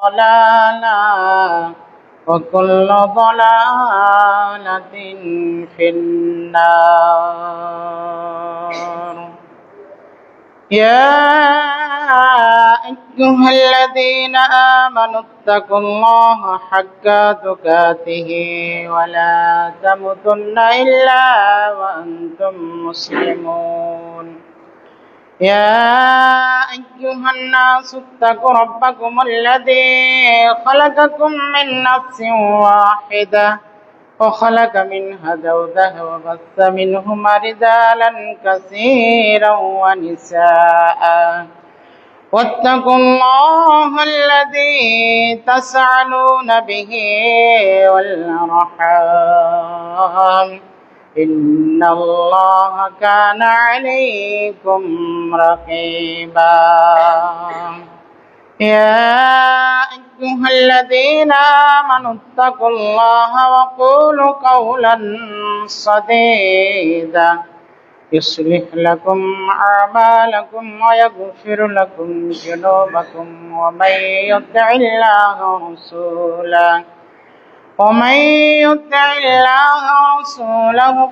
ضلالة وكل ضلالة في النار. يا أيها الذين آمنوا اتقوا الله حق تقاته ولا تموتن إلا وأنتم مسلمون. يا أيها الناس اتقوا ربكم الذي خلقكم من نفس واحدة وخلق منها زوجها وبث منهما رجالا كثيرا ونساء واتقوا الله الذي تسألون به والأرحام إن الله كان عليكم رقيبا. يا أيها الذين آمنوا اتقوا الله وقولوا قولا سديدا يصلح لكم أعمالكم ويغفر لكم ذنوبكم ومن يطع الله ورسوله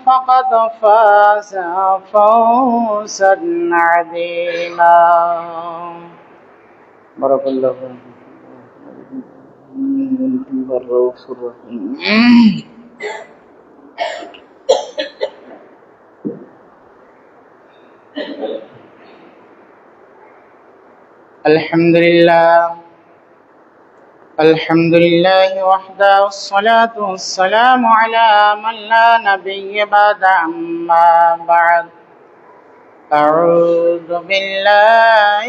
فقد فاز فوزا عظيما. بارك الله فيكم. الحمد لله وحده والصلاة والسلام على من لا نبي بعد. أما بعد أعوذ بالله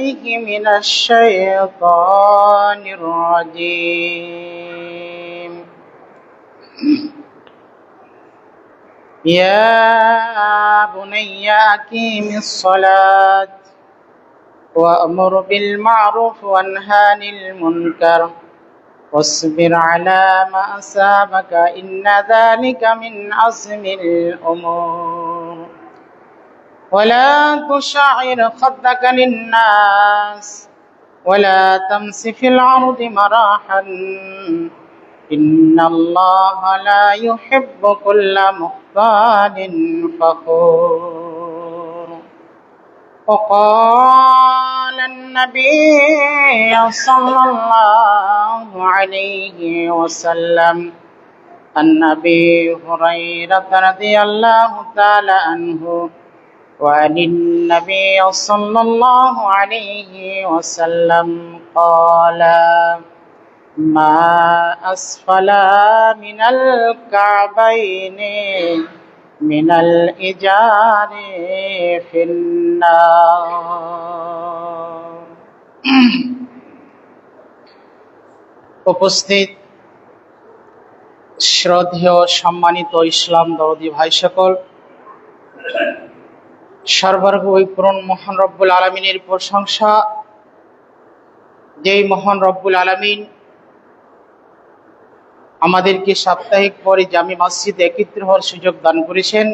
من الشيطان الرجيم. يا بني أقم الصلاة وأمر بالمعروف وانهى عن المنكر واصبر على ما أصابك إن ذلك من عزم الأمور. ولا تشعر خدك للناس ولا تمس في الأرض مراحا إن الله لا يحب كل مختال فخور. وقال النبي صلى الله عليه وسلم عن أبي هريرة رضي الله تعالى عنه وعن النبي صلى الله عليه وسلم قال ما أسفل من الكعبين من الإزار في النار. উপস্থিত শ্রদ্ধেয় সম্মানিত ইসলাম দরদি ভাই সকল, সর্বভূপূরণ মহান রব্বুল আলামিনের প্রশংসা। যেই মহান রব্বুল আলামিন আমাদেরকে সাপ্তাহিক পরে জামি মসজিদে একত্র হওয়ার সুযোগ দান করেছেন,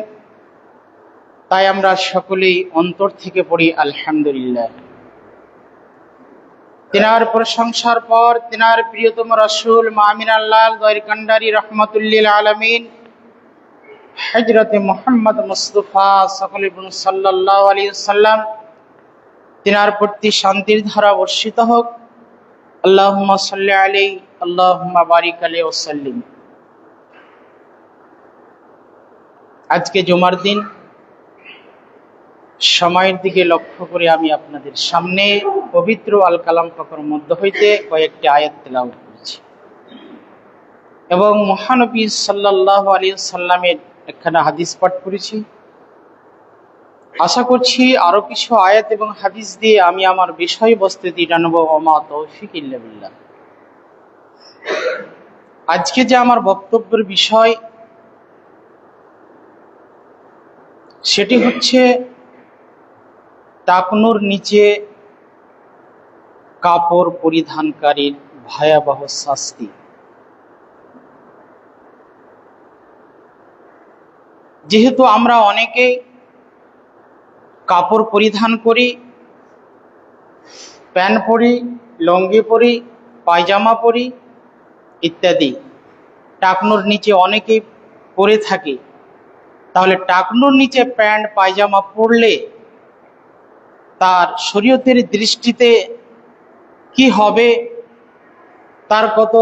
তাই আমরা সকলেই অন্তর থেকে পড়ি আলহামদুলিল্লাহ। তিনার প্রশংসার পর তিনার প্রিয়তম রাসূল মামিনাল্লাহ দয়রকান্ডারি রহমাতুল্লিল আলামিন হযরতে মুহাম্মদ মুস্তাফা সাল্লাল্লাহু আলাইহি ওয়াসাল্লাম তিনার প্রতি শান্তির ধারা বর্ষিত হোক। আল্লাহুম্মা সাল্লি আলাইহি আল্লাহুম্মা বারিক আলাইহি ওয়াসাল্লিম। আজকে জুমার দিন, সময়ের দিকে লক্ষ্য করে আমি আপনাদের সামনে পবিত্র আল কালাম পাকের মধ্য হইতে কয়েকটি আয়াত তেলাওয়াত করছি এবং মহানবী সাল্লাল্লাহু আলাইহি ওয়াসাল্লামের একখানা হাদিস পাঠ করেছি। আশা করছি আরো কিছু আয়াত এবং হাদিস দিয়ে আমি আমার বিষয়বস্তুটি জানাবো। ওমা তৌফিক ইল্লা বিল্লাহ। আজকে যে আমার বক্তব্যের বিষয় সেটি হচ্ছে টাকনুর নিচে কাপড় পরিধানকারীর ভয়াবহ শাস্তি। যেহেতু আমরা অনেকেই কাপড় পরিধান করি, প্যান্ট পরি, লুঙ্গি পরি, পায়জামা পরি ইত্যাদি টাকনুর নিচে অনেকেই পরে থাকে। তাহলে টাকনুর নিচে প্যান্ট পায়জামা পরলে তার শরীয়তের দৃষ্টিতে কি হবে, তার কত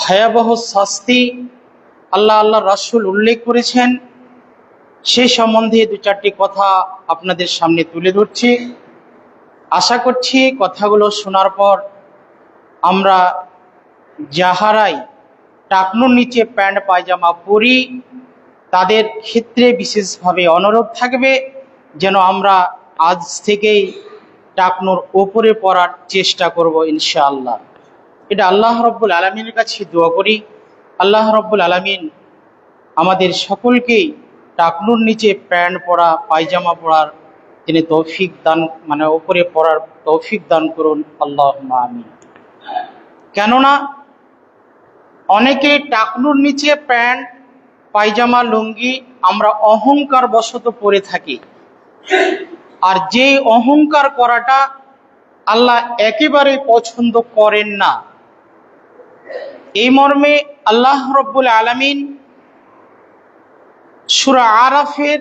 ভয়াবহ শাস্তি আল্লাহ রাসূল উল্লেখ করেছেন, সেই সম্বন্ধে দু চারটি কথা আপনাদের সামনে তুলে ধরছি। আশা করছি কথাগুলো শোনার পর আমরা যাহারাই টাকনুর নিচে প্যান্ট পায়জামা পরি তাদের ক্ষেত্রে বিশেষভাবে অনুরোধ থাকবে যেন আমরা আজ থেকেই টাকনুর ওপরে পরার চেষ্টা করব ইনশাআল্লাহ। এটা আল্লাহ রব্বুল আলামিনের কাছে দোয়া করি, আল্লাহ রব্বুল আলামিন আমাদের সকলকেই টাকনুর নিচে প্যান্ট পরা পায়জামা পরার তিনি তৌফিক দান ওপরে পরার তৌফিক দান করুন, আল্লাহুম্মা আমিন। কেননা অনেকে টাকনুর নিচে প্যান্ট পায়জামা লুঙ্গি আমরা অহংকার বশত পরে থাকি, আর যে অহংকার করাটা আল্লাহ একেবারে পছন্দ করেন না। এই মর্মে আল্লাহ রব্বুল আলামিন সূরা আরাফের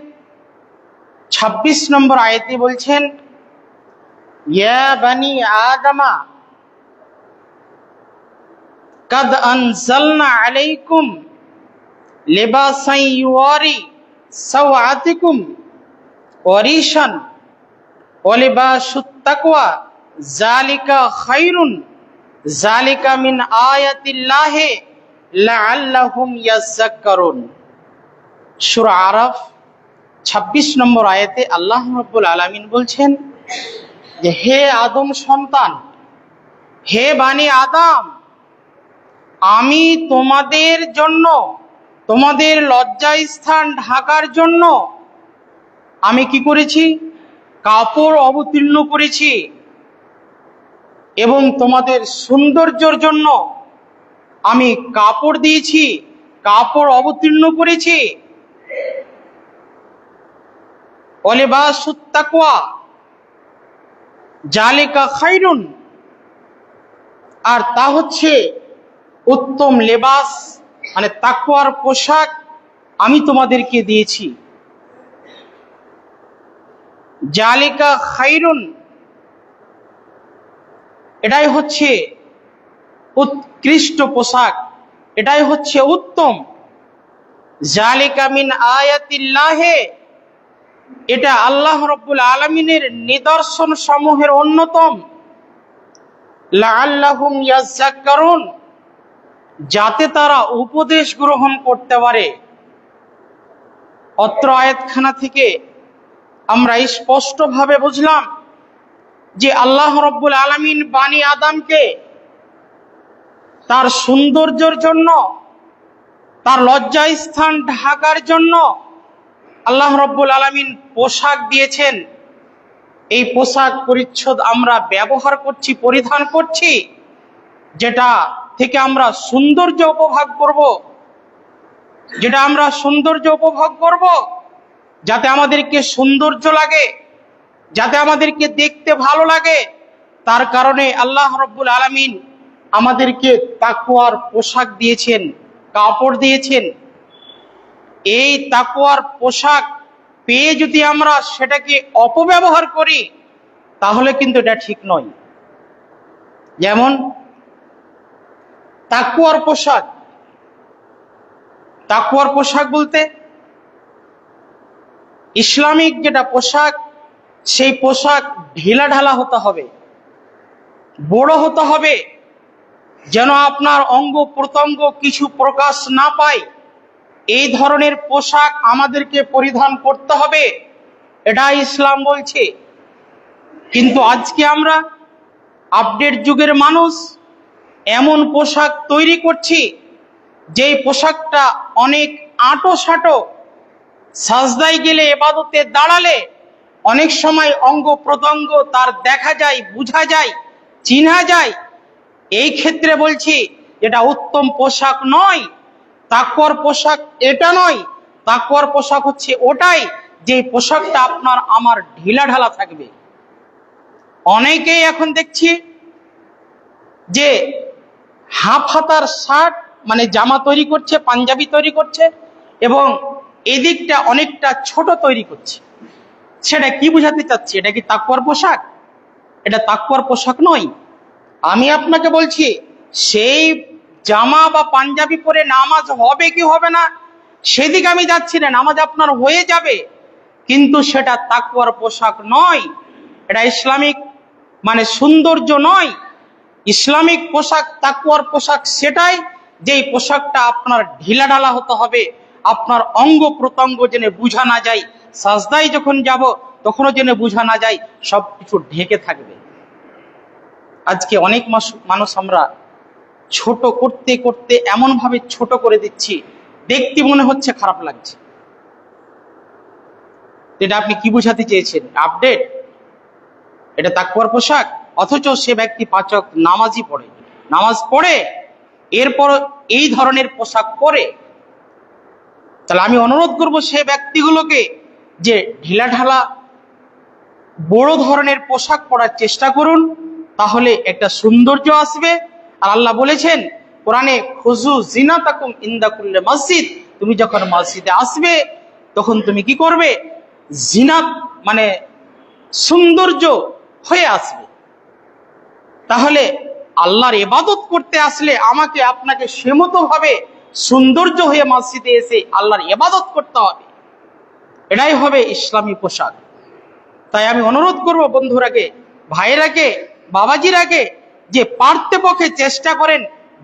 ২৬ নম্বর আয়াতে বলছেন, ইয়া বানি আদমা কাদ আনজালনা আলাইকুম লিবাসান ইউয়ারি সাওআতিকুম ওয়ারিশান ওয়া লিবাসুত তাকওয়া যালিকা খায়রুন যালিকা মিন আয়াতিল্লাহি লাআল্লাহুম ইয়াযাক্কারুন। সূরা আরাফ ২৬ নম্বর আয়াতে আল্লাহ রাব্বুল আলামিন বলছেন যে হে আদম সন্তান, হে বানি আদম, আমি তোমাদের জন্য তোমাদের লজ্জাস্থান ঢাকার জন্য আমি কি করেছি, কাপড় অবতীর্ণ করেছি, এবং তোমাদের সৌন্দর্যের জন্য আমি কাপড় দিয়েছি, কাপড় অবতীর্ণ করেছি। ওয়ালিবাসুত তাকওয়া যালিকা খায়রুন, আর তা হচ্ছে উত্তম লেবাস, তাকওয়ার পোশাক আমি তোমাদেরকে দিয়েছি। যালিকা খায়রুন, এটাই হচ্ছে উৎকৃষ্ট পোশাক, এটাই হচ্ছে উত্তম। যালিকা মিন আয়াতিল্লাহি, এটা আল্লাহ রাব্বুল আলামিনের নিদর্শন সমূহের অন্যতম। লাআল্লাহুম ইয়াযাক্কারুন, যাতে তারা উপদেশ গ্রহণ করতে পারে। অত্র আয়াতখানা থেকে আমরা স্পষ্টভাবে বুঝলাম যে আল্লাহ রাব্বুল আলামিন বানি আদমকে তার সৌন্দর্যের জন্য, তার লজ্জাস্থান ঢাকার জন্য আল্লাহ রাব্বুল আলামিন পোশাক দিয়েছেন। এই পোশাক পরিচ্ছদ আমরা ব্যবহার করছি, পরিধান করছি, যেটা থেকে আমরা সৌন্দর্য উপভোগ করব, যেটা আমরা সৌন্দর্য উপভোগ করব, যাতে আমাদেরকে সৌন্দর্য লাগে, যাতে আমাদেরকে দেখতে ভালো লাগে। তার কারণে আল্লাহ রাব্বুল আলামিন আমাদেরকে তাকওয়ার পোশাক দিয়েছেন, কাপড় দিয়েছেন। এই তাকওয়ার পোশাক পেয়ে যদি আমরা সেটাকে অপব্যবহার করি তাহলে কিন্তু এটা ঠিক নয়। যেমন তাকওয়ার পোশাক, তাকওয়ার পোশাক বলতে ইসলামিক যেটা পোশাক, সেই পোশাক ঢিলা ঢালা হতে হবে, বড় হতে হবে, যেন আপনার অঙ্গ প্রত্যঙ্গ কিছু প্রকাশ না পায়। এই ধরনের পোশাক আমাদেরকে পরিধান করতে হবে, এটা ইসলাম বলছে। কিন্তু আজকে আমরা আপডেট যুগের মানুষ এমন পোশাক তৈরি করছি যেই পোশাকটা অনেক আঁটো সাঁটো, সাজদায় গেলে, ইবাদতে দাঁড়ালে অনেক সময় অঙ্গ প্রত্যঙ্গ তার দেখা যায়, বোঝা যায়, চিনা যায়। এই ক্ষেত্রে বলছি এটা উত্তম পোশাক নয়। তাকওয়ার পোশাক এটা নয়, তাকওয়ার পোশাক হচ্ছে ওটাই যে পোশাকটা আপনার আমার ঢিলা ঢালা থাকবে। অনেকেই এখন দেখছি যে হাফ হাতার শার্ট মানে জামা তৈরি করছে, পাঞ্জাবি তৈরি করছে, এবং এদিকটা অনেকটা ছোট তৈরি করছে। সেটা কি বোঝাতে চাচ্ছি? এটা কি তাকওয়ার পোশাক? এটা তাকওয়ার পোশাক নয়। আমি আপনাকে বলছি, সেই জামা বা পাঞ্জাবি পরে নামাজ হবে কি হবে না সেদিকে আমি যাচ্ছি না, নামাজ আপনার হয়ে যাবে, কিন্তু সেটা তাকওয়ার পোশাক নয়। এটা ইসলামিক মানে সৌন্দর্য নয়। ইসলামিক পোশাক, তাকওয়ার পোশাক সেটাই যেই পোশাকটা আপনার ঢিলা ঢালা হতে হবে, আপনার অঙ্গ প্রত্যঙ্গ যেন বোঝা না যায়, সাজদায় যখন যাব তখনও যেন বোঝা না যায়, সবকিছু ঢেকে থাকবে। আজকে অনেক মানুষ আমরা ছোট করতে করতে এমন ভাবে ছোট করে দিচ্ছি, দেখতে মনে হচ্ছে খারাপ লাগছে। এটা আপনি কি বোঝাতে চেয়েছেন? আপডেট? এটা তাকওয়ার পোশাক? অথচ সে ব্যক্তি 5 ওয়াক্ত নামাজই পড়ে, নামাজ পড়ে, এরপর এই ধরনের পোশাক পরে। তাহলে আমি অনুরোধ করব সে ব্যক্তিগুলোকে যে ঢিলা ঢালা বড় ধরনের পোশাক পরার চেষ্টা করুন, তাহলে একটা সৌন্দর্য আসবে। আর আল্লাহ বলেছেন কোরআনে, খুজু জিনাতাকুম ইনদা কুল্লি মসজিদ, তুমি যখন মসজিদে আসবে তখন তুমি কি করবে? জিনাত মানে সৌন্দর্য হয়ে আসবে। তাহলে আল্লাহর ইবাদত করতে আসলে আমাকে আপনাকে সেমতো ভাবে সৌন্দর্য হয়ে মসজিদে এসে আল্লাহর ইবাদত করতে হবে। এটাই হবে ইসলামী পোশাক। তাই আমি অনুরোধ করব বন্ধুরাকে, ভাইরাকে, বাবাজিরাকে, যে পারতে পক্ষে চেষ্টা করেন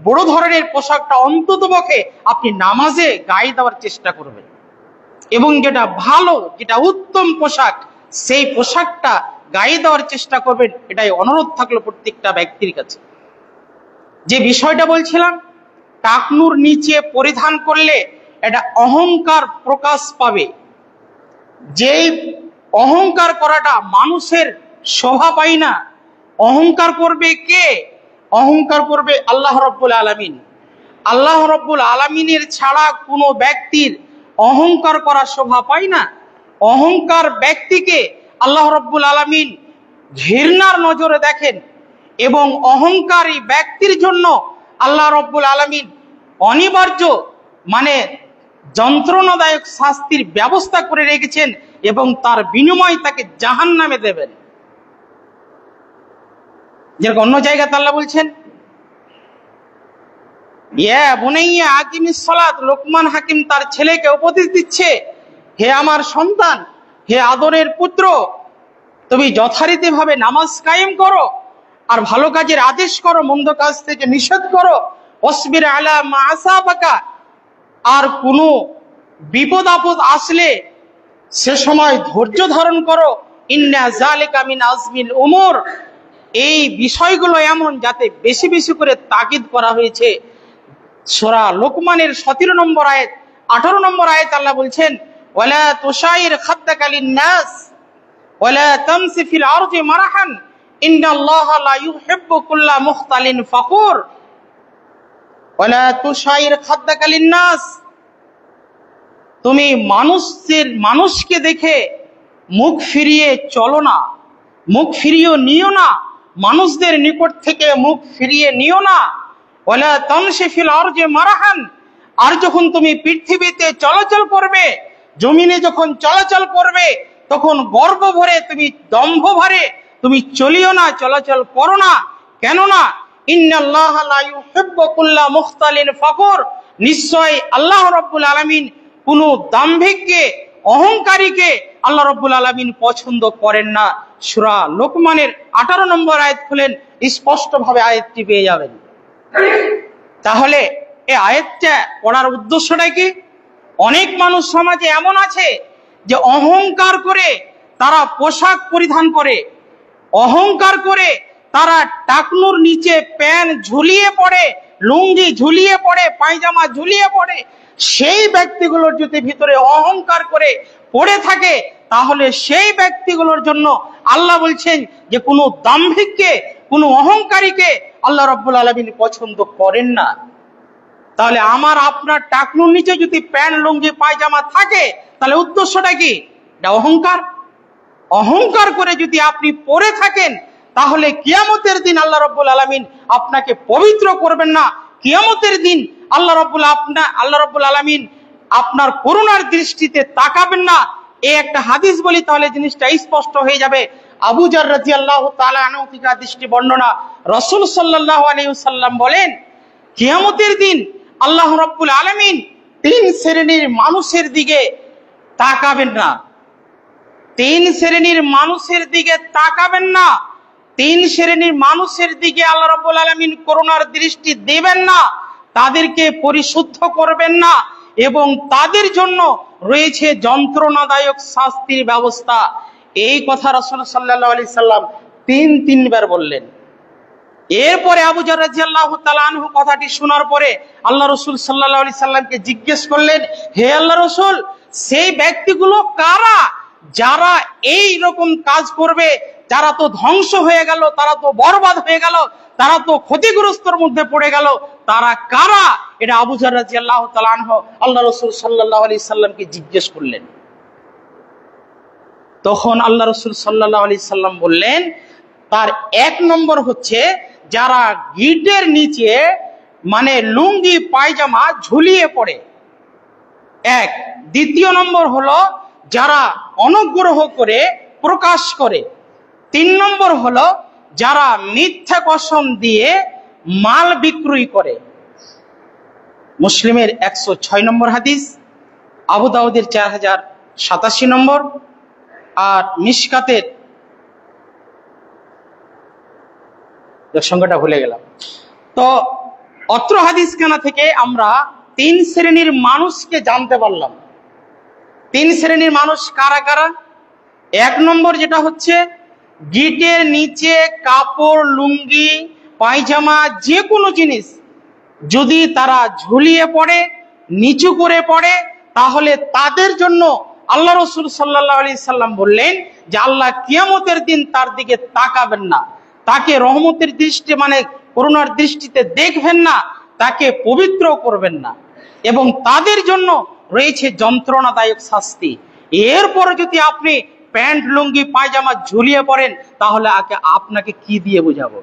বড় ধরনের পোশাকটা অন্তত পক্ষে আপনি নামাজে গায়ে দেওয়ার চেষ্টা করবেন, এবং যেটা ভালো, যেটা উত্তম পোশাক, সেই পোশাকটা গায়ে দেওয়ার চেষ্টা করবেন। এটাই অনুরোধ থাকলো প্রত্যেকটা ব্যক্তির কাছে। যে বিষয়টা বলছিলাম, টাকনুর নিচে পরিধান করলে এটা অহংকার প্রকাশ পাবে। যেই অহংকার করাটা মানুষের শোভা পায় না। অহংকার করবে কে? অহংকার করবে আল্লাহ রাব্বুল আলামিন। আল্লাহ রাব্বুল আলামিনের ছাড়া কোনো ব্যক্তির অহংকার করা শোভা পায় না। অহংকার ব্যক্তিকে আল্লাহ রাব্বুল আলামিন ঘৃণার নজরে দেখেন, এবং অহংকারী ব্যক্তির জন্য আল্লাহ রাব্বুল আলামিন অনিবার্য মানে যন্ত্রণাদায়ক শাস্তির ব্যবস্থা করে রেখেছেন, এবং তার বিনিময়ে তাকে জাহান্নামে দেবেন। যেরকম অন্য জায়গাতে আল্লাহ বলছেন, ইয়া বুনাইয়া আকিমিস সালাত, লোকমান হাকিম তার ছেলেকে উপদেশ দিচ্ছে, হে আমার সন্তান, হে আদরের পুত্র, তুমি যথারীতিভাবে নামাজ কায়েম করো, আর ভালো কাজের আদেশ করো, মন্দ কাজ থেকে নিষেধ করো। ওয়াসবির আলা মা আসাবাকা, আর কোনো বিপদ আপদ আসলে সে সময় ধৈর্য ধারণ করো। ইন্না যালিকা মিন আজমিল উমুর, এই বিষয়গুলো এমন যাতে বেশি বেশি করে তাকিদ করা হয়েছে। সূরা লোকমানের 17 নম্বর আয়াত, 18 নম্বর আয়াত আল্লাহ বলছেন, ওয়ালা তুশাইর খাদ্দাকা লিন-নাস ওয়ালা তামসি ফিল আরদি মারাহান ইন্নাল্লাহা লা ইউহিব্বু কুল্লা মুখতালিন ফাকুর। ওয়ালা তুশাইর খাদ্দাকা লিন-নাস, তুমি মানুষকে দেখে মুখ ফিরিয়ে চলো না, মুখ ফিরিয়ে নিও না, মানুষদের নিকট থেকে মুখ ফিরিয়ে নিও না। ওয়ালা তামশি ফিল আরদি মারাহান, আর যখন তুমি পৃথিবীতে চলাচল করবে, জমিনে যখন চলাচল করবে, তখন গর্ব ভরে, তুমি দম্ভ ভরে তুমি চলিও না, চলাচল করো না। কেননা ইন্নাল্লাহা লা ইউহিব্বু কুল্লা মুখতালিন ফাকুর, নিশ্চয় আল্লাহ রাব্বুল আলামিন কোন দাম্ভিককে, অহংকারীকে আল্লাহ রাব্বুল আলামিন পছন্দ করেন না। সূরা লোকমানের 18 নম্বর আয়াত খুলেন, স্পষ্ট ভাবে আয়াতটি পেয়ে যাবেন। তাহলে এই আয়াতটা পড়ার উদ্দেশ্যটা কি? অনেক মানুষ সমাজে এমন আছে যে অহংকার করে তারা পোশাক পরিধান করে, অহংকার করে তারা টাকনুর নিচে প্যান্ট ঝুলিয়ে পড়ে, লুঙ্গি ঝুলিয়ে পড়ে, পায়জামা ঝুলিয়ে পড়ে। সেই ব্যক্তিগুলোর যদি ভিতরে অহংকার করে পড়ে থাকে, তাহলে সেই ব্যক্তিগুলোর জন্য আল্লাহ বলছেন যে কোনো দাম্ভিককে, কোনো অহংকারীকে আল্লাহ রাব্বুল আলামিন পছন্দ করেন না। তাহলে আমার আপনার টাকনুর নিচে যদি প্যান্ট লুঙ্গি পায়জামা থাকে, তাহলে উদ্দেশ্যটা কি? এটা অহংকার। অহংকার করে যদি আপনি পরে থাকেন, তাহলে কিয়ামতের দিন আল্লাহ রাব্বুল আলামিন আপনাকে পবিত্র করবেন না। কিয়ামতের দিন আল্লাহ রাব্বুল আলামিন আপনার করুণার দৃষ্টিতে তাকাবেন না। এই একটা হাদিস বলি তাহলে জিনিসটা স্পষ্ট হয়ে যাবে। আবু জার রাদিয়াল্লাহু তাআলা আনহু থেকে দৃষ্টি বর্ণনা, রাসূল সাল্লাল্লাহু আলাইহি ওয়াসাল্লাম বলেন, কিয়ামতের দিন আল্লাহ রাব্বুল আলামিন তিন শ্রেণীর মানুষের দিকে তাকাবেন না। তিন শ্রেণীর মানুষের দিকে তাকাবেন না। তিন শ্রেণীর মানুষের দিকে আল্লাহ রাব্বুল আলামিন করুণার দৃষ্টি দেবেন না, তাদেরকে পরিশুদ্ধ করবেন না এবং তাদের জন্য রয়েছে যন্ত্রণাদায়ক শাস্তির ব্যবস্থা। এই কথা রাসূল সাল্লাল্লাহু আলাইহি সাল্লাম তিনবার বললেন। এরপরে আবু জার রাদিয়াল্লাহু তাআলা আনহু কথাটি শোনার পরে আল্লাহ রাসূল সাল্লাল্লাহু আলাইহি সাল্লামকে জিজ্ঞেস করলেন, হে আল্লাহ রাসূল, সেই ব্যক্তিগুলো কারা যারা এই রকম কাজ করবে? যারা তো ধ্বংস হয়ে গেল, তারা তো বরবাদ হয়ে গেল, তারা তো ক্ষতিগ্রস্তর মধ্যে পড়ে গেল, তারা কারা? এটা আবু জার রাদিয়াল্লাহু তাআলা আনহু আল্লাহ রাসূল সাল্লাল্লাহু আলাইহি সাল্লামকে জিজ্ঞেস করলেন। তখন আল্লাহ রাসূল সাল্লাল্লাহু আলাইহি সাল্লাম বললেন, তার এক নম্বর হচ্ছে যারা গিটের নিচে মানে লুঙ্গি পায়জামা ঝুলিয়ে পড়ে, এক। দ্বিতীয় নম্বর হলো যারা অনুগ্রহ করে প্রকাশ করে। তিন নম্বর হলো যারা মিথ্যা কসম দিয়ে মাল বিক্রয় করে। মুসলিমের 106 নম্বর হাদিস, আবু দাউদের 4087 নম্বর, আর মিশকাতের সংখ্যাটা ভুলে গেলাম। তো অত্র হাদিস খানা থেকে আমরা তিন শ্রেণীর মানুষকে জানতে পারলাম। তিন শ্রেণীর মানুষ কারা কারা? এক নম্বর যেটা হচ্ছে গিটের নিচে কাপড়, লুঙ্গি, পায়জামা, যে কোনো জিনিস যদি তারা ঝুলিয়ে পড়ে, নিচু করে পড়ে, তাহলে তাদের জন্য আল্লাহ রাসূল সাল্লাল্লাহু আলাইহি সাল্লাম বললেন যে আল্লাহ কিয়ামতের দিন তার দিকে তাকাবেন না, তাকে রহমতের দৃষ্টি মানে করুণার দৃষ্টিতে দেখবেন না, তাকে পবিত্র করবেন না এবং তাদের জন্য রয়েছে যন্ত্রণাদায়ক শাস্তি। এরপরে যদি আপনি প্যান্ট, লুঙ্গি, পায়জামা ঝুলিয়ে পড়েন, তাহলে আপনাকে কি দিয়ে বোঝাবো?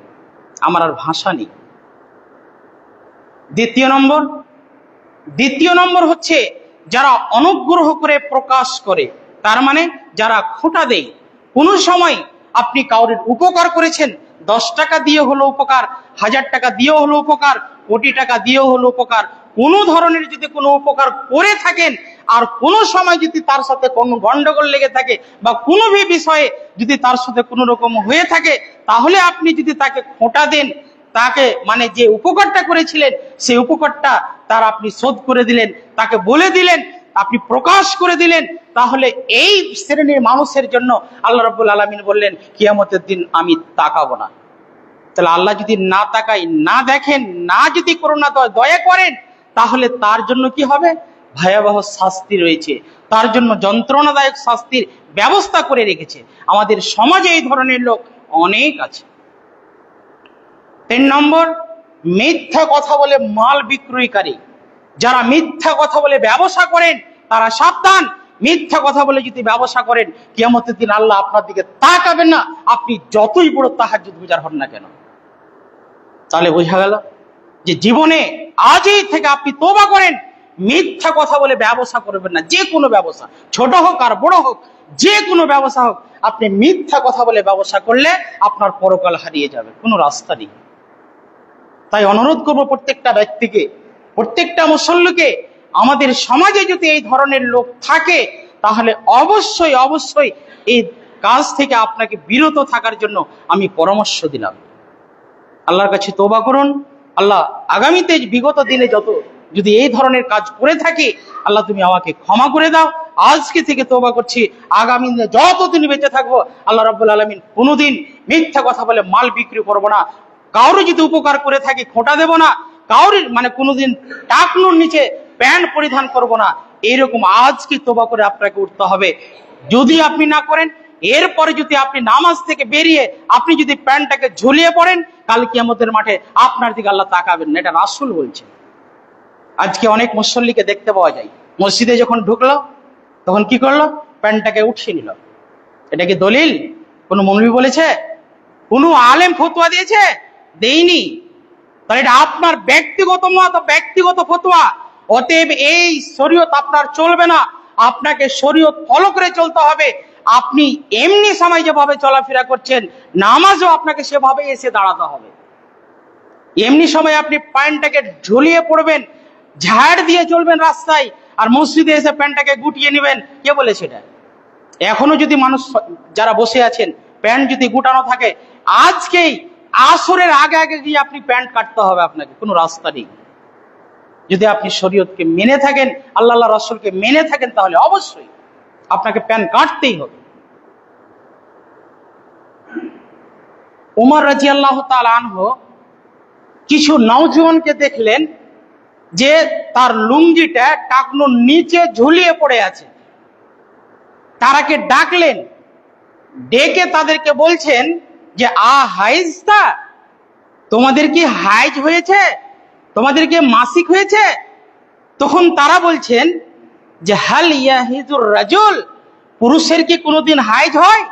আমার আর ভাষা নেই। দ্বিতীয় নম্বর হচ্ছে যারা অনুগ্রহ করে প্রকাশ করে, তার মানে যারা খোঁটা দেয়। কোনো সময় আপনি কাউরের উপকার করেছেন, 10 টাকা দিয়ে হলো উপকার, 1000 টাকা দিয়েও হলো উপকার, কোটি টাকা দিয়েও হলো উপকার, কোনো ধরনের যদি কোনো উপকার করে থাকেন আর কোনো সময় যদি তার সাথে কোনো গন্ডগোল লেগে থাকে বা কোনো বিষয়ে যদি তার সাথে কোনো রকম হয়ে থাকে, তাহলে আপনি যদি তাকে খোঁটা দেন, তাকে মানে যে উপকারটা করেছিলেন সেই উপকারটা তার আপনি শোধ করে দিলেন, তাকে বলে দিলেন, আপনি প্রকাশ করে দিলেন, তাহলে এই শ্রেণীর মানুষের জন্য আল্লাহ রাব্বুল আলামিন বললেন কিয়ামতের দিন আমি তাকাবো না। তাহলে আল্লাহ যদি না তাকাই, না দেখেন, না যদি করুণা দয়া করেন, তাহলে তার জন্য কি হবে? ভয়াবহ শাস্তি রয়েছে, তার জন্য যন্ত্রণাদায়ক শাস্তির ব্যবস্থা করে রেখেছে। আমাদের সমাজে এই ধরনের লোক অনেক আছে। 3 নম্বর, মিথ্যা কথা বলে মাল বিক্রয়কারী। যারা মিথ্যা কথা বলে ব্যবসা করেন তারা সাবধান। মিথ্যা কথা বলে যদি ব্যবসা করেন, কিয়ামতের দিন আল্লাহ আপনার দিকে তাকাবেন না, আপনি যতই বড় তাহাজ্জুদ গুজার হন না কেন। তাহলে বোঝা গেল যে জীবনে আজই থেকে আপনি তওবা করেন, মিথ্যা কথা বলে ব্যবসা করবেন না। যে কোনো ব্যবসা, ছোট হোক আর বড় হোক, যে কোনো ব্যবসা হোক, আপনি মিথ্যা কথা বলে ব্যবসা করলে আপনার পরকাল হারিয়ে যাবে, কোনো রাস্তা নেই। তাই অনুরোধ করবো প্রত্যেকটা ব্যক্তিকে, প্রত্যেকটা মুসল্লিকে, আমাদের সমাজে যদি এই ধরনের লোক থাকে তাহলে অবশ্যই অবশ্যই এই কাজ থেকে আপনাকে বিরত থাকার জন্য আমি পরামর্শ দিলাম। আল্লাহর কাছে তওবা করুন। আল্লাহ আগামীতে বিগত দিনে যদি এই ধরনের কাজ করে থাকি, আল্লাহ তুমি আমাকে ক্ষমা করে দাও। আজকে থেকে তওবা করছি, আগামী দিনে যতদিন বেঁচে থাকবো আল্লাহ রাব্বুল আলামিন কোনোদিন মিথ্যা কথা বলে মাল বিক্রি করবো না, কাউরে যদি উপকার করে থাকি খোঁটা দেব না, কাউরে মানে কোনোদিন টাকনুর নিচে প্যান্ট পরিধান করব না। এইরকম আজকে তওবা করে আপনাকে উঠতে হবে। যদি আপনি না করেন, এরপরে যদি আপনি নামাজ থেকে বেরিয়ে আপনি যদি প্যান্টটাকে ঝুলিয়ে পড়েন, কাল কিয়ামতের মাঠে আপনার দিকে আল্লাহ তাকাবেন না। এটা রাসূল বলছে। আজকে অনেক মুসল্লিকে দেখতে পাওয়া যায়, মসজিদে যখন ঢুকলো তখন কি করলো? প্যান্টটাকে উঠিয়ে নিল। এটা কি দলিল? কোনো মৌলবী বলেছে? কোনো আলেম ফতোয়া দিয়েছে? দেইনি। তাহলে এটা আপনার ব্যক্তিগত মত, ব্যক্তিগত ফতোয়া। অতএব এই শরীয়ত আপনার চলবে না, আপনাকে শরীয়ত ফলো করে চলতে হবে। আপনি এমনি সময় যেভাবে চলাফেরা করছেন, নামাজও আপনাকে সেভাবে এসে দাঁড়াতে হবে। এমনি সময় আপনি প্যান্টটাকে ঝুলিয়ে পড়বেন, ঝাড় দিয়ে চলবেন রাস্তায়, আর মসজিদে এসে প্যান্টটাকে গুটিয়ে নেবেন, কে বলেছে এটা? এখনো যদি মানুষ যারা বসে আছেন প্যান্ট যদি গুটানো থাকে, আজকেই আসরের আগে আগে গিয়ে আপনি প্যান্ট কাটতে হবে, আপনাকে কোনো রাস্তা নেই। যদি আপনি শরীয়তকে মেনে থাকেন, আল্লাহ রাসূলকে মেনে থাকেন, তাহলে অবশ্যই আপনাকে প্যান্ট কাটতেই হবে। উমর রাদিয়াল্লাহু তাআলা আনহু কিছু নওজওয়ানকে দেখলেন যে তার লুঙ্গিটা টাকনুর নিচে ঝুলিয়ে পড়ে আছে। তারাকে ডাকলেন, ডেকে তাদেরকে বলছেন যে হাইজতা, তোমাদের কি হাইজ হয়েছে? তোমাদের কি মাসিক হয়েছে? তখন তারা বলছেন যে হাল ইয়াহিজুর রাজুল, পুরুষের কি কোনোদিন হাইজ হয়?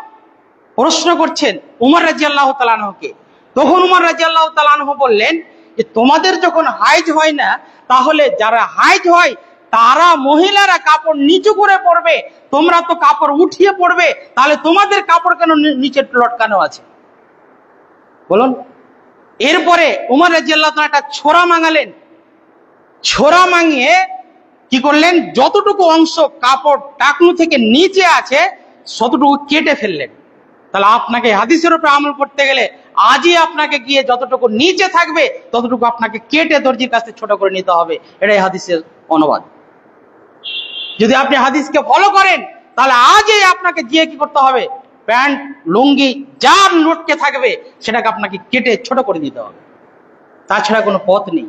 প্রশ্ন করছেন উমর রাদিয়াল্লাহু তাআলা আনহুকে। তখন উমর রাদিয়াল্লাহু তাআলা আনহু বললেন যে তোমাদের যখন হাইজ হয় না, তাহলে যারা হাইজ হয় তারা মহিলারা কাপড় নিচু করে পরবে, তোমরা তো কাপড় উঠিয়ে পড়বে, তাহলে তোমাদের কাপড় কেন নিচে লটকানো আছে বলুন? এরপরে উমর রাদিয়াল্লাহু তাআলা একটা ছোরা মাঙালেন। ছোরা মাঙিয়ে কি করলেন, যতটুকু অংশ কাপড় টাকনু থেকে নিচে আছে ততটুকু কেটে ফেললেন। তাহলে আপনাকে হাদিসের উপরে আমল করতে গেলে আজই আপনাকে গিয়ে যতটুকু নিচে থাকবে ততটুকু আপনাকে কেটে দর্জির কাছে ছোট করে নিতে হবে। এটাই হাদিসের অনুবাদ। যদি আপনি হাদিসকে ফলো করেন, তাহলে আজই আপনাকে গিয়ে কি করতে হবে, প্যান্ট লুঙ্গি যা লটকে থাকবে সেটাকে আপনাকে কেটে ছোট করে দিতে হবে, তাছাড়া কোনো পথ নেই।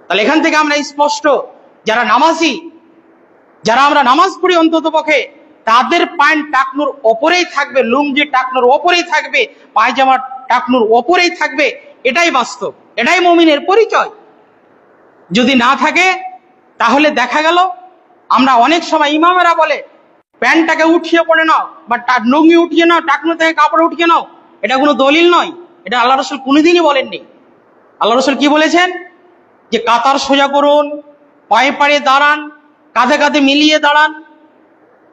তাহলে এখান থেকে আমরা স্পষ্ট, যারা নামাজি, যারা আমরা নামাজ পড়ি অন্তত পক্ষে, তাদের প্যান্ট টাকনুর ওপরেই থাকবে, লুঙ্গি টাকনুর ওপরেই থাকবে, পায়জামা টাকনুর ওপরেই থাকবে। এটাই বাস্তব, এটাই মুমিনের পরিচয়। যদি না থাকে তাহলে দেখা গেল আমরা অনেক সময় ইমামেরা বলে প্যান্টটাকে উঠিয়ে পড়ে নাও বা লুঙ্গি উঠিয়ে নাও, টাকনু থেকে কাপড় উঠিয়ে নাও। এটা কোনো দলিল নয়, এটা আল্লাহ রাসূল কোনোদিনই বলেননি। আল্লাহ রাসূল কি বলেছেন, যে কাতার সোজা করুন, পায়ে পায়ে দাঁড়ান, কাঁধে কাঁধে মিলিয়ে দাঁড়ান।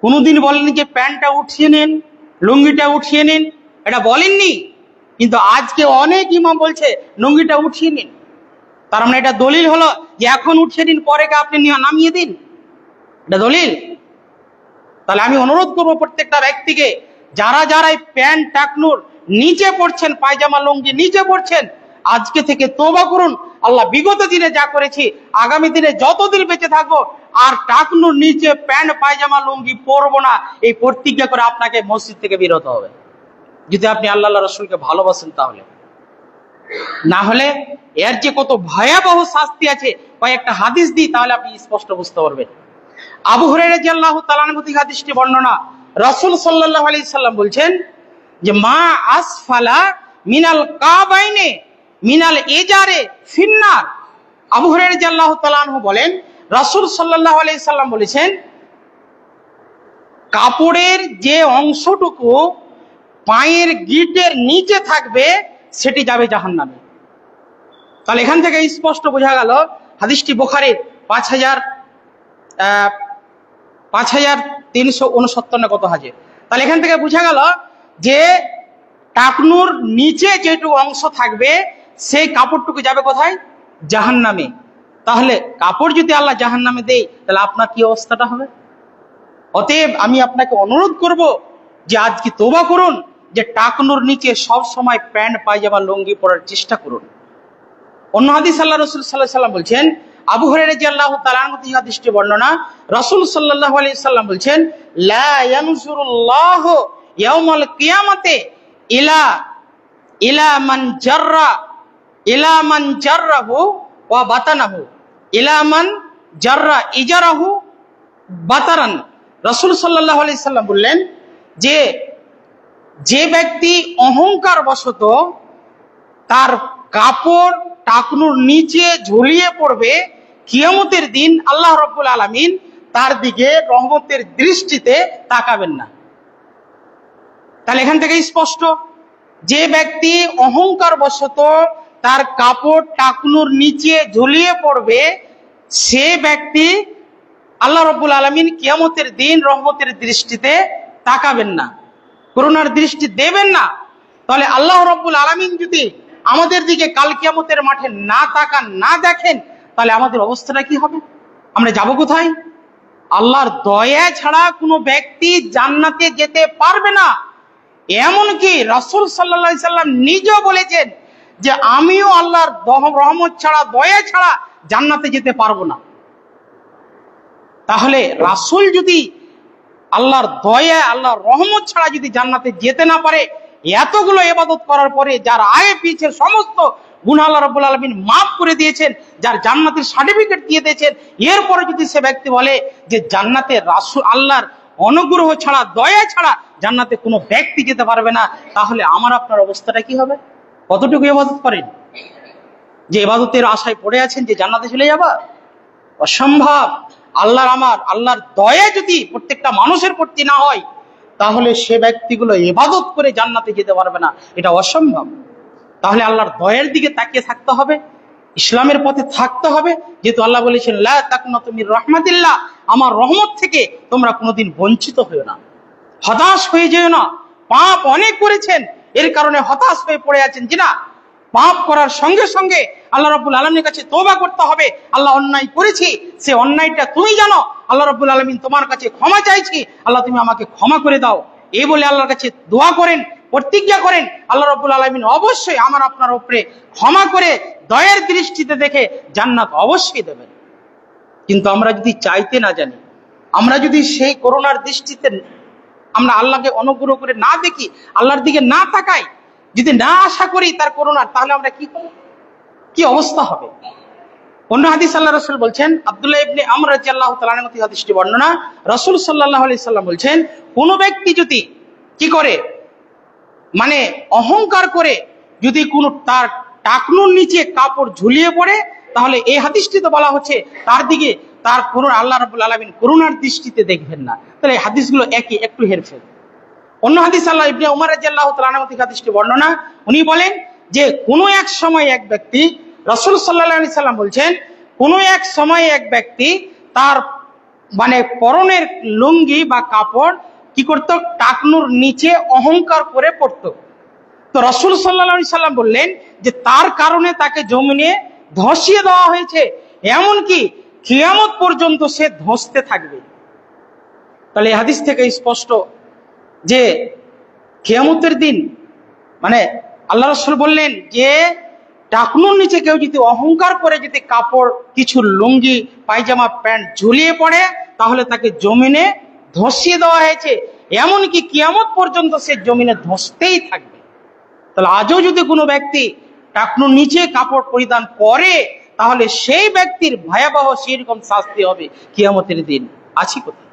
কোনোদিন বলেননি যে প্যান্টটা উঠিয়ে নিন, লুঙ্গিটা উঠিয়ে নিন, এটা বলেননি। কিন্তু আজকে অনেক ইমাম বলছে লুঙ্গিটা উঠিয়ে নিন। তার মানে এটা দলিল হলো যে এখন উঠিয়ে নিন, পরে আপনি নামিয়ে দিন, এটা দলিল? তাহলে আমি অনুরোধ করবো প্রত্যেকটা ব্যক্তিকে, যারা যারা প্যান্ট টাকনুর নিচে পড়ছেন, পায়জামা লুঙ্গি নিচে পড়ছেন, আজকে থেকে তওবা করুন। আল্লাহ বিগত দিনে যা করেছি, আগামী দিনে যতদিন বেঁচে থাকবো আর টাকনুর নিচে প্যান্ট পায়জামা লুঙ্গি পরবো না, এই প্রতিজ্ঞা করে আপনাকে মসজিদ থেকে বের হতে হবে, যদি আপনি আল্লাহ রাসূলকে ভালোবাসেন। তাহলে না হলে এর যে কত ভয়াবহ শাস্তি আছে, কয়েকটা হাদিস দিই তাহলে আপনি স্পষ্ট বুঝতে পারবেন। আবু হুরায়রা রাদিয়াল্লাহু তাআলা আনহু থেকে হাদিসটি বর্ণনা, রাসূল সাল্লাল্লাহু আলাইহি সাল্লাম বলছেন যে মা আসফালা মিনাল কাবাইনে মিনাল ইজারে ফিন্নার। আবু হুরায়রা রাদিয়াল্লাহু তাআলা আনহু বলেন, রাসূল সাল্লাল্লাহু আলাইহি সাল্লাম বলেছেন, কাপড়ের যে অংশটুকু পায়ের গিটের নিচে থাকবে সেটি যাবে জাহান্নামে। তাহলে এখান থেকে স্পষ্ট বোঝা গেল, হাদিসটি বুখারীর 5369 কত হাজে। তাহলে এখান থেকে বোঝা গেল যে টাকনুর নিচে যেটুকু অংশ থাকবে সেই কাপড়টুকু যাবে কোথায়? জাহান্নামে। তাহলে কাপড় যদি আল্লাহ জাহান্নামে দেয়, তাহলে আপনার কি অবস্থাটা হবে? অতএব আমি আপনাকে অনুরোধ করব যে আজকে তওবা করুন, যে টাকনুর নিচে সব সময় প্যান্ট পায়জামা লুঙ্গি পরার চেষ্টা করুন। অন্য হাদিস আল্লাহ রাসূল সাল্লাল্লাহু আলাইহি ওয়াসাল্লাম বলছেন, আবু হুরায়রা রাদিয়াল্লাহু তাআলা আনহু থেকে হাদিসটি বর্ণনা, রাসূল সাল্লাল্লাহু আলাইহি ওয়াসাল্লাম বলছেন, লা ইয়ানজুরুল্লাহু ইয়াউমাল কিয়ামাতে ইলা মান জাররাহু ওয়া বাতানাহু ইলা মান জাররা ইজারাহু বাতারান। রাসূল সাল্লাল্লাহু আলাইহি ওয়াসাল্লাম বললেন যে ব্যক্তি অহংকার বশত তার কাপড় টাকনুর নিচে ঝুলিয়ে পড়বে, কিয়ামতের দিন আল্লাহ রাব্বুল আলামিন তার দিকে রহমতের দৃষ্টিতে তাকাবেন না। তাহলে এখান থেকে স্পষ্ট যে ব্যক্তি অহংকার বশত তার কাপড় টাকনুর নিচে ঝুলিয়ে পড়বে, সে ব্যক্তি আল্লাহ রাব্বুল আলামিন কিয়ামতের দিন রহমতের দৃষ্টিতে তাকাবেন না, করুণার দৃষ্টি দেবেন না। তাহলে আল্লাহ রাব্বুল আলামিন যদি আমাদের দিকে কাল কিয়ামতের মাঠে না তাকান, না দেখেন, তাহলে আমাদের অবস্থাটা কি হবে? আমরা যাব কোথায়? আল্লাহর দয়া ছাড়া কোনো ব্যক্তি জান্নাতে যেতে পারবে না। এমনকি রাসূল সাল্লাল্লাহু আলাইহি সাল্লাম নিজেও বলেছেন যে আমিও আল্লাহর রহমত ছাড়া, দয়া ছাড়া জান্নাতে যেতে পারবো না। তাহলে রাসূল যদি আল্লাহর দয়া, আল্লাহর রহমত ছাড়া যদি জান্নাতে যেতে না পারে, এতগুলো ইবাদত করার পরে যার আগে পিছে সমস্ত গুনাহ আল্লাহ রাব্বুল আলামিন মাফ করে দিয়েছেন, যার জান্নাতের সার্টিফিকেট দিয়ে দিয়েছেন, এরপরে যদি সে ব্যক্তি বলে যে জান্নাতে রাসূল আল্লাহর অনুগ্রহ ছাড়া, দয়া ছাড়া জান্নাতে কোনো ব্যক্তি যেতে পারবে না, তাহলে আমার আপনার অবস্থাটা কি হবে? কতটুকু ইবাদত করেন? যে ইবাদতের আশায় পড়ে আছেন যে জান্নাতে চলে যাবা, অসম্ভব। আল্লাহর দয়া যদি প্রত্যেকটা মানুষের প্রতি না হয়, তাহলে সে ব্যক্তিগুলো ইবাদত করে জান্নাতে যেতে পারবে না, এটা অসম্ভব। তাহলে আল্লাহর দয়ার দিকে তাকিয়ে থাকতে হবে, ইসলামের পথে থাকতে হবে। যেহেতু আল্লাহ বলেছেন লা তাকনাতু মির রাহমাতিল্লাহ, আমার রহমত থেকে তোমরা কোনোদিন বঞ্চিত হয়েও না, হতাশ হয়ে যেও না। পাপ অনেক করেছেন, এর কারণে হতাশ হয়ে পড়ে আছেন, যে না, পাপ করার সঙ্গে সঙ্গে আল্লাহ রাব্বুল আলামিনের কাছে তওবা করতে হবে। আল্লাহ অন্যায় করেছি, সে অন্যায়টা তুমি জানো, আল্লাহ রাব্বুল আলামিন তোমার কাছে ক্ষমা চাইছি, আল্লাহ তুমি আমাকে ক্ষমা করে দাও, এই বলে আল্লাহর কাছে দোয়া করেন, প্রতিজ্ঞা করেন, আল্লাহ রাব্বুল আলামিন অবশ্যই আমার আপনার উপরে ক্ষমা করে দয়ার দৃষ্টিতে দেখে জান্নাত অবশ্যই দেবেন। কিন্তু আমরা যদি চাইতে না জানি, আমরা যদি সেই করুণার দৃষ্টিতে আমরা আল্লাহকে অনুগ্রহ করে না দেখি, আল্লাহর দিকে না তাকাই, যদি না আশা করি তার করুণার, তাহলে আমরা কি করব? কি অবস্থা হবে? অন্য হাদিস আল্লাহ রাসূল বলছেন, আব্দুল্লাহ ইবনে আমর রাদিয়াল্লাহু তাআলা আনহু থেকে হাদিসটি বর্ণনা, রাসূল সাল্লাল্লাহু আলাইহি সাল্লাম বলছেন, কোন ব্যক্তি যদি কি করে, মানে অহংকার করে যদি কোনো তার টাকনুর নিচে কাপড় ঝুলিয়ে পড়ে, তাহলে এই হাদিসটিতে বলা হচ্ছে তার দিকে তার করুণা আল্লাহ রাব্বুল আলামিন করুণার দৃষ্টিতে দেখবেন না। তাহলে এই হাদিসগুলো একই, একটু হেরফের। অন্য হাদিস আল্লাহ ইবনে উমর রাদিয়াল্লাহু তাআলা আনহু থেকে হাদিসটি বর্ণনা, উনি বলেন যে কোনো এক সময় এক ব্যক্তি, রাসূল সাল্লাল্লাহু আলাইহি সাল্লাম বলছেন, কোনো এক সময় এক ব্যক্তি তার মানে পরনের লুঙ্গি বা কাপড় কি করতো, টাকনুর নিচে অহংকার করে পড়তো। তো রাসূল সাল্লাল্লাহু আলাইহি সাল্লাম বললেন যে তার কারণে তাকে জমিনে ধসিয়ে দেওয়া হয়েছে, এমনকি কিয়ামত পর্যন্ত সে ধসতে থাকবে। তাহলে এই হাদিস থেকে স্পষ্ট যে কিয়ামতের দিন, মানে আল্লাহ রাসূল বললেন যে টাকনুর নিচে কেউ যদি অহংকার করে যদি কাপড়, কিছু লুঙ্গি, পায়জামা, প্যান্ট ঝুলিয়ে পড়ে, তাহলে তাকে জমিনে ধসিয়ে দেওয়া হয়েছে, এমনকি কিয়ামত পর্যন্ত সে জমিনে ধসতেই থাকবে। তাহলে আজও যদি কোনো ব্যক্তি টাকনুর নিচে কাপড় পরিধান করে, তাহলে সেই ব্যক্তির ভয়াবহ সেরকম শাস্তি হবে কিয়ামতের দিন। আছি কোথায়?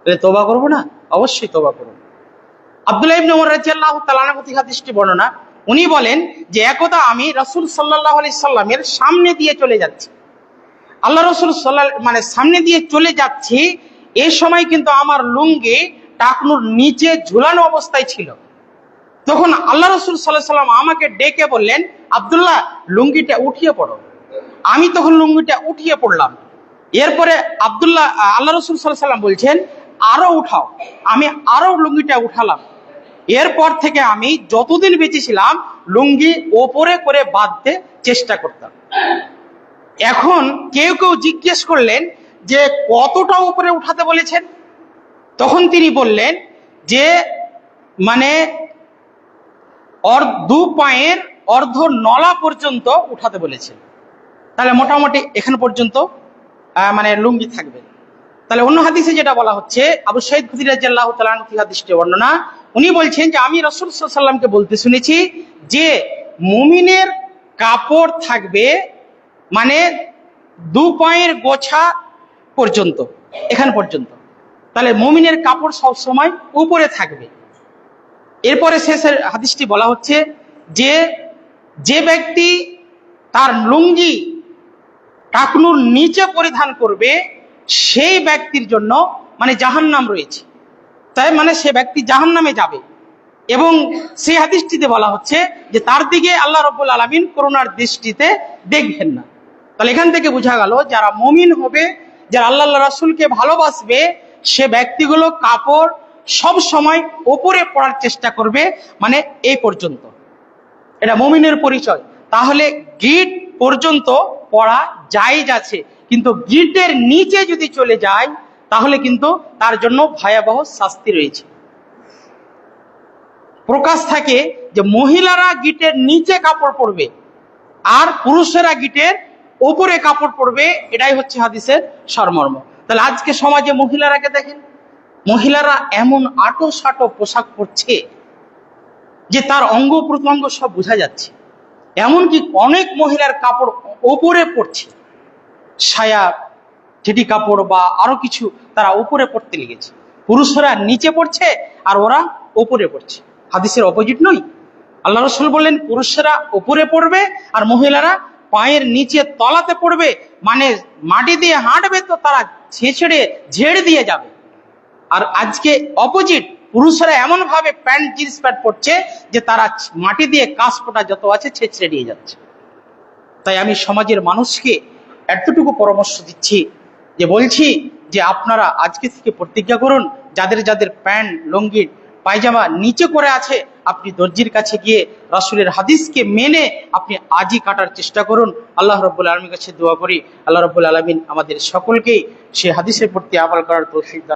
তাহলে তওবা করবো না? অবশ্যই তওবা করব। আব্দুল্লাহ ইবনে উমর রাদিয়াল্লাহু তাআলা আনহু থেকে হাদিসটি বর্ণনা, উনি বলেন যে একদা আমি রাসূল সাল্লাল্লাহু আলাইহি সাল্লামের সামনে দিয়ে চলে যাচ্ছি, আল্লাহ রাসূল মানে সামনে দিয়ে চলে যাচ্ছি, এই সময় কিন্তু আমার লুঙ্গি টাকনুর নিচে ঝুলানো অবস্থায় ছিল। তখন আল্লাহ রাসূল সাল্লাল্লাহু আলাইহি সাল্লাম আমাকে ডেকে বললেন, আব্দুল্লাহ, লুঙ্গিটা উঠিয়ে পড়ো। আমি তখন লুঙ্গিটা উঠিয়ে পড়লাম। এরপরে আল্লাহ রাসূল সাল্লাল্লাহু আলাইহি সাল্লাম বলছেন, আরো উঠাও। আমি আরো লুঙ্গিটা উঠালাম। এরপর থেকে আমি যতদিন বেঁচে ছিলাম লুঙ্গি ওপরে করে বাঁধতে চেষ্টা করতাম। এখন কেউ কেউ জিজ্ঞেস করলেন যে কতটা উপরে উঠাতে বলেছেন? তখন তিনি বললেন যে মানে দু পায়ের অর্ধ নলা পর্যন্ত উঠাতে বলেছেন। তাহলে মোটামুটি এখান পর্যন্ত মানে লুঙ্গি থাকবে। তাহলে অন্য হাদিসে যেটা বলা হচ্ছে, আবু সাঈদ খুদরী রাদিয়াল্লাহু তাআলা আনহু থেকে হাদিসটি বর্ণনা, উনি বলছেন যে আমি রাসূল সাল্লাল্লাহু আলাইহি সাল্লামকে বলতে শুনেছি যে মুমিনের কাপড় থাকবে মানে দু পায়ের গোছা পর্যন্ত, এখান পর্যন্ত। তাহলে মুমিনের কাপড় সব সময় উপরে থাকবে। এরপরে শেষের হাদিসটি বলা হচ্ছে যে যে ব্যক্তি তার লুঙ্গি টাকনুর নিচে পরিধান করবে, সেই ব্যক্তির জন্য মানে জাহান্নাম রয়েছে, তাই মানে সে ব্যক্তি জাহান্নামে যাবে। এবং সেই হাদিসটিতে বলা হচ্ছে যে তার দিকে আল্লাহ রাব্বুল আলামিন করুণার দৃষ্টিতে দেখবেন না। তাহলে এখান থেকে বোঝা গেল যারা মুমিন হবে, যারা আল্লাহ রাসূলকে ভালোবাসবে, সে ব্যক্তিগুলো কাপড় সব সময় ওপরে পরার চেষ্টা করবে, মানে এই পর্যন্ত। এটা মুমিনের পরিচয়। তাহলে গিট পর্যন্ত পড়া জায়েজ আছে, কিন্তু গিটের নিচে যদি চলে যায় তাহলে কিন্তু তার জন্য ভয়াবহ শাস্তি রয়েছে। প্রকাশ থাকে যে মহিলারা গিটের নিচে কাপড় পরবে আর পুরুষেরা গিটের ওপরে কাপড় পরবে, এটাই হচ্ছে হাদিসের সারমর্ম। তাহলে আজকে সমাজে মহিলারাকে দেখেন, মহিলারা এমন আটো সাটো পোশাক পরছে যে তার অঙ্গ প্রত্যঙ্গ সব বোঝা যাচ্ছে। এমনকি অনেক মহিলার কাপড় ওপরে পড়ছে, সায়া ঠেটি কাপড় বা আরো কিছু তারা উপরে পড়তে লেগেছে। পুরুষরা নিচে পড়ছে আর ওরা ওপরে পড়ছে। হাদিসের অপোজিট নয়? আল্লাহ রাসূল বললেন পুরুষরা উপরে পড়বে আর মহিলারা পায়ের নিচে তলাতে পড়বে, মানে মাটি দিয়ে হাঁটবে তো তারা ছেঁচড়ে ঝেড়ে দিয়ে যাবে। আর আজকে অপোজিট, পুরুষরা এমন ভাবে প্যান্ট জিন্স প্যান্ট পরছে যে তারা মাটি দিয়ে কাঁচপোটা যত আছে ছেঁচড়ে দিয়ে যাচ্ছে। তাই আমি সমাজের মানুষকে এতটুকু পরামর্শ দিচ্ছি যে বলছি যে আপনারা আজকে থেকে প্রতিজ্ঞা করুন, যাদের যাদের প্যান্ট লুঙ্গি পায়জামা নিচে করে আছে, আপনি দর্জির কাছে গিয়ে রাসূলের হাদিসকে মেনে আপনি আজই কাটার চেষ্টা করুন। আল্লাহ রাব্বুল আলামিনের কাছে দোয়া করি আল্লাহ রাব্বুল আলামিন আমাদের সকলকেই সেই হাদিসের প্রতি আমল করার তৌফিক দান